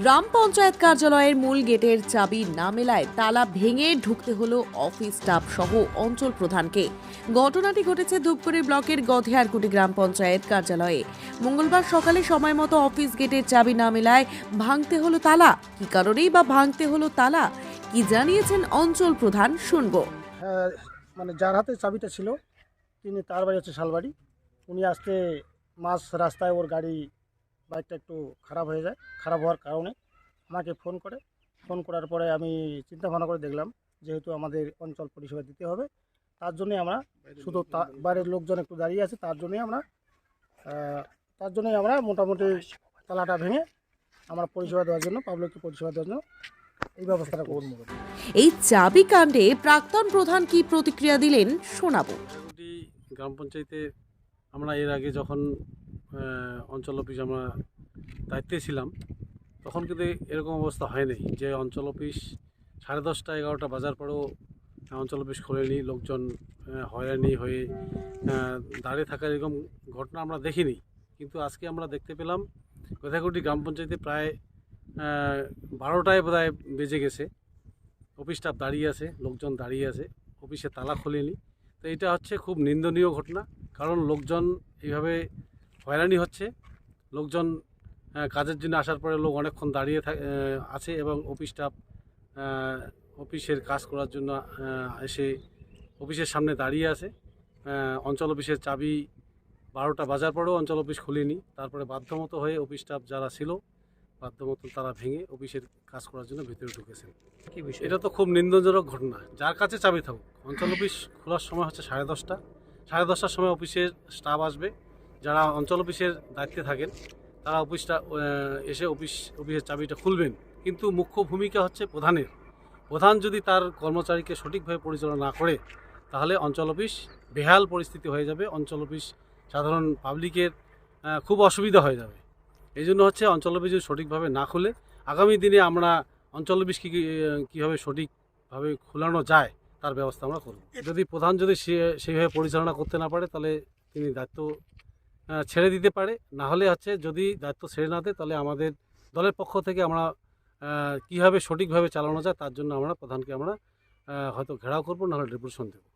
গ্রাম পঞ্চায়েত কার্যালয়ের মূল গেটের চাবি না মেলায় তালা ভেঙে ঢুকতে হলো অফিস স্টাফ সহ অঞ্চল প্রধানকে। ঘটনাটি ঘটেছে ধূপগুড়ি ব্লকের গধেয়ারকুটি গ্রাম পঞ্চায়েত কার্যালয়ে। মঙ্গলবার সকালে সময় মতো অফিস গেটের চাবি না মেলায় ভাঙতে হলো তালা। কি কারণেই বা ভাঙতে হলো তালা, কি জানিয়েছেন অঞ্চল প্রধান, শুনবো। হ্যাঁ, মানে যার হাতে চাবিটা ছিল তিনি, তার বাড়ি হচ্ছে শালবাড়ি। উনি আসতে মাঝ রাস্তায় ওর বাইকটা একটু খারাপ হয়ে যায়। খারাপ হওয়ার কারণে আমাকে ফোন করার পরে আমি চিন্তা ভাবনা করে দেখলাম যেহেতু আমাদের অঞ্চল পরিষেবা দিতে হবে, তার জন্যই আমরা শুধু বাইরের লোকজন একটু দাঁড়িয়ে আছে, তার জন্যই আমরা মোটামুটি তালাটা ভেঙে আমরা পরিষেবা দেওয়ার জন্য, পাবলিককে পরিষেবা দেওয়ার জন্য এই ব্যবস্থাটা করবো। এই চাবি কাণ্ডে প্রাক্তন প্রধান কি প্রতিক্রিয়া দিলেন শোনাবো। গধেয়ারকুটি গ্রাম পঞ্চায়েতে আমরা এর আগে যখন অঞ্চল অফিস আমরা দায়িত্বে ছিলাম, তখন কিন্তু এরকম অবস্থা হয়নি যে অঞ্চল অফিস 10:30 11টা বাজার পরেও অঞ্চল অফিস খোলেনি, লোকজন হয়রানি হয়ে দাঁড়িয়ে থাকার এরকম ঘটনা আমরা দেখিনি। কিন্তু আজকে আমরা দেখতে পেলাম গধেয়ারকুটি গ্রাম পঞ্চায়েতে প্রায় 12টায় বোধহয় বেজে গেছে, অফিস স্টাফ দাঁড়িয়ে আছে, লোকজন দাঁড়িয়ে আছে, অফিসে তালা খোলেনি। তো এটা হচ্ছে খুব নিন্দনীয় ঘটনা, কারণ লোকজন এইভাবে হয়রানি হচ্ছে। লোকজন কাজের জন্য আসার পরে লোক অনেকক্ষণ দাঁড়িয়ে আছে এবং অফিস স্টাফ অফিসের কাজ করার জন্য এসে অফিসের সামনে দাঁড়িয়ে আছে। অঞ্চল অফিসের চাবি 12টা বাজার পরেও অঞ্চল অফিস খুলেনি। তারপরে বাধ্যমতো হয়ে অফিস স্টাফ যারা ছিল বাধ্যমতো তারা ভেঙে অফিসের কাজ করার জন্য ভিতরে ঢুকেছেন। এটা তো খুব নিন্দনজনক ঘটনা। যার কাছে চাবি থাকুক, অঞ্চল অফিস খোলার সময় হচ্ছে 10:30। 10:30টার সময় অফিসের স্টাফ আসবে, যারা অঞ্চল অফিসের দায়িত্বে থাকেন তারা এসে অফিসের চাবিটা খুলবেন। কিন্তু মুখ্য ভূমিকা হচ্ছে প্রধানের। প্রধান যদি তার কর্মচারীকে সঠিকভাবে পরিচালনা না করে, তাহলে অঞ্চল অফিস বেহাল পরিস্থিতি হয়ে যাবে। অঞ্চল অফিস সাধারণ পাবলিকের খুব অসুবিধা হয়ে যাবে। এই জন্য হচ্ছে অঞ্চল অফিস যদি সঠিকভাবে না খুলে, আগামী দিনে আমরা অঞ্চল অফিস কীভাবে সঠিকভাবে খোলানো যায় তার ব্যবস্থা আমরা করব। যদি প্রধান সেইভাবে পরিচালনা করতে না পারে, তাহলে তিনি দায়িত্ব ছেড়ে দিতে পারে। না হলে হচ্ছে যদি দায়িত্ব ছেড়ে না দেয়, তাহলে আমাদের দলের পক্ষ থেকে আমরা কীভাবে সঠিকভাবে চালানো যায় তার জন্য আমরা প্রধানকে আমরা হয়তো ঘেরাও করবো, নাহলে ডেপুটেশন দেবো।